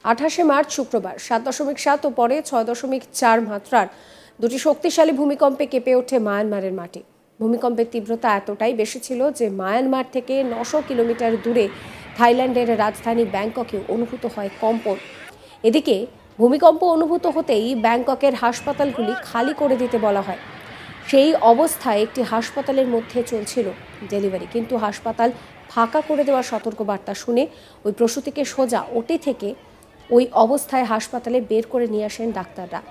28 March শুক্রবার 7.7 ও পরে 6.4 মাত্রার দুটি শক্তিশালী ভূমিকম্পে কেঁপে ওঠে মায়ানমারের মাটি। ভূমিকম্পের তীব্রতা এতটাই বেশি ছিল যে মায়ানমার থেকে 900 কিলোমিটার দূরে থাইল্যান্ডের রাজধানী ব্যাংককে অনুভূত হয় কম্পন। এদিকে ভূমিকম্প অনুভূত হতেই ব্যাংককের হাসপাতালগুলি খালি করে দিতে বলা হয়। সেই অবস্থায় একটি হাসপাতালের মধ্যে চলছিল ডেলিভারি, কিন্তু হাসপাতাল ফাঁকা করে দেওয়ার সতর্কবার্তা শুনে ওই প্রসূতিকে সোজা ওটি থেকে ওই অবস্থায় হাসপাতালে বের করে নিয়ে আসেন ডাক্তাররা।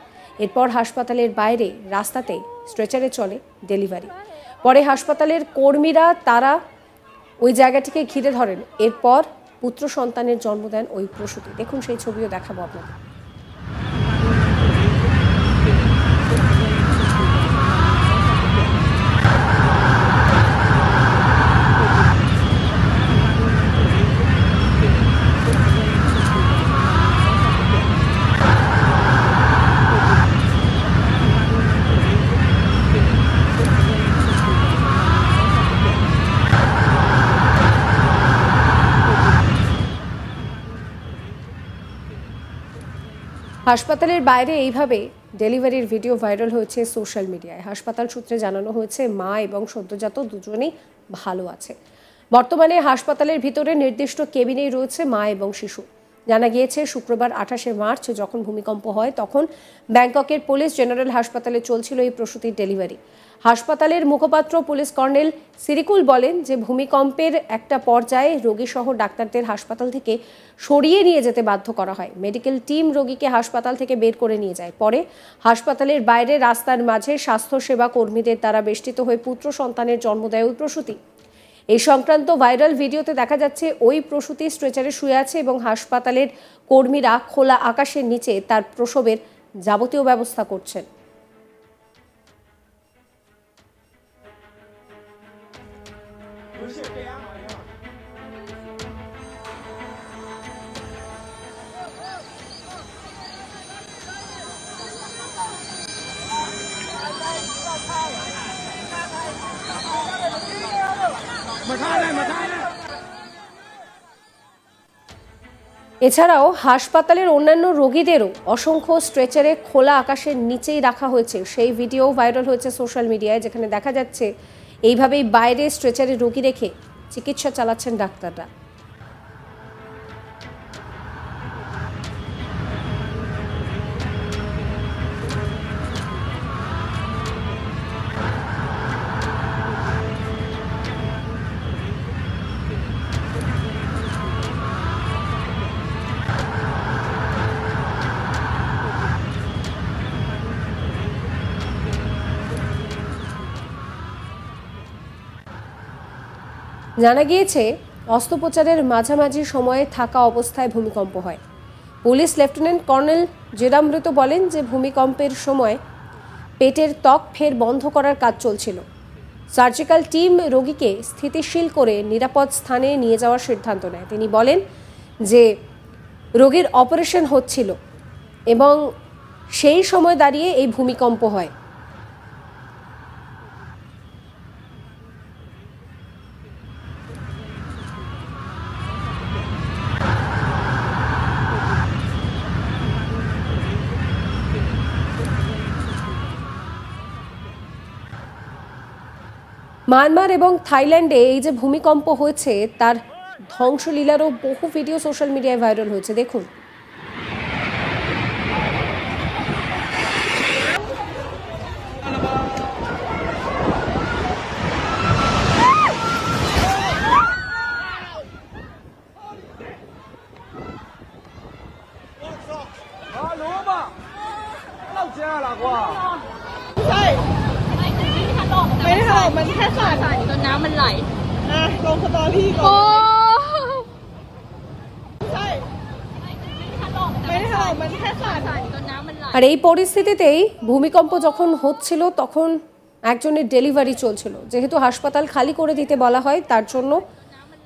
এরপর হাসপাতালের বাইরে রাস্তাতে স্ট্রেচারে চলে ডেলিভারি। পরে হাসপাতালের কর্মীরা তারা ওই জায়গাটিকে ঘিরে ধরেন। এরপর পুত্র সন্তানের জন্ম দেন ওই প্রসূতি। দেখুন সেই ছবিও দেখাবো আপনাদের। হাসপাতালের বাইরে এইভাবে ডেলিভারির ভিডিও ভাইরাল হয়েছে সোশ্যাল মিডিয়ায়। হাসপাতাল সূত্রে জানানো হয়েছে মা এবং সদ্যজাত দুজনেই ভালো আছে। বর্তমানে হাসপাতালের ভিতরে নির্দিষ্ট কেবিনেই রয়েছে মা এবং শিশু। জানা গিয়েছে শুক্রবার 28 মার্চ যখন ভূমিকম্প হয় তখন ব্যাংককের পুলিশ জেনারেল হাসপাতালে চলছিল এই প্রসূতির ডেলিভারি। হাসপাতালের মুখপাত্র পুলিশ কর্নেল সিরিকুল বলেন যে ভূমিকম্পের একটা পর্যায়ে রোগীসহ ডাক্তারদের হাসপাতাল থেকে সরিয়ে নিয়ে যেতে বাধ্য করা হয়। মেডিকেল টিম রোগীকে হাসপাতাল থেকে বের করে নিয়ে যায়। পরে হাসপাতালের বাইরে রাস্তার মাঝে স্বাস্থ্যসেবা কর্মীদের দ্বারা বেষ্টিত হয়ে পুত্র সন্তানের জন্ম দেয় ওই প্রসূতি। এই সংক্রান্ত ভাইরাল ভিডিওতে দেখা যাচ্ছে ওই প্রসূতি স্ট্রেচারে শুয়ে আছে এবং হাসপাতালের কর্মীরা খোলা আকাশের নিচে তার প্রসবের যাবতীয় ব্যবস্থা করছেন। এছাড়াও হাসপাতালের অন্যান্য রোগীদেরও অসংখ্য স্ট্রেচারে খোলা আকাশের নিচেই রাখা হয়েছে। সেই ভিডিও ভাইরাল হয়েছে সোশ্যাল মিডিয়ায়, যেখানে দেখা যাচ্ছে এইভাবেই বাইরে স্ট্রেচারে রোগী রেখে চিকিৎসা চালাচ্ছেন ডাক্তাররা। জানা গিয়েছে অস্ত্রোপচারের মাঝামাঝি সময়ে থাকা অবস্থায় ভূমিকম্প হয়। পুলিশ লেফটেন্যান্ট কর্নেল জেরামৃত বলেন যে ভূমিকম্পের সময় পেটের ত্বক ফের বন্ধ করার কাজ চলছিল। সার্জিক্যাল টিম রোগীকে স্থিতিশীল করে নিরাপদ স্থানে নিয়ে যাওয়ার সিদ্ধান্ত নেয়। তিনি বলেন যে রোগীর অপারেশন হচ্ছিল এবং সেই সময় দাঁড়িয়ে এই ভূমিকম্প হয়। মায়ানমার এবং থাইল্যান্ডে এই যে ভূমিকম্প হয়েছে তার ধ্বংসলীলারও বহু ভিডিও সোশ্যাল মিডিয়ায় ভাইরাল হয়েছে। দেখুন।ไม่ได้ค่ะมันแค่สั่นจนน้ำมันไหลลงสตอรี่ก่อนใช่ไม่ได้ค่ะมันแค่สั่นจนน้ำมันไหล। আর এই পরিস্থিতিতেই ভূমিকম্প যখন হচ্ছিল তখন একজনের ডেলিভারি চলছিল। যেহেতু হাসপাতাল খালি করে দিতে বলা হয় তার জন্য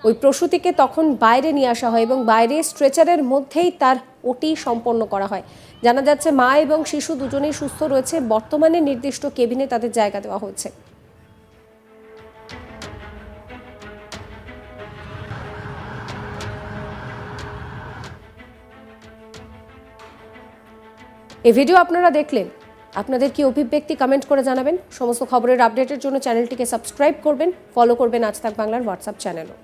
ওই প্রসূতিকে তখন বাইরে নিয়ে আসা হয় এবং বাইরে স্ট্রেচারের মধ্যেই তার ওটি সম্পন্ন করা হয়। জানা যাচ্ছে মা এবং শিশু দুজনেই সুস্থ রয়েছে। বর্তমানে নির্দিষ্ট কেবিনে তাদের জায়গা দেওয়া হয়েছে। এই ভিডিও আপনারা দেখলেন, আপনাদের কি অভিব্যক্তি কমেন্ট করে জানাবেন। সমস্ত খবরের আপডেটের জন্য চ্যানেলটিকে সাবস্ক্রাইব করবেন, ফলো করবেন আজ তাক বাংলার হোয়াটসঅ্যাপ চ্যানেলও।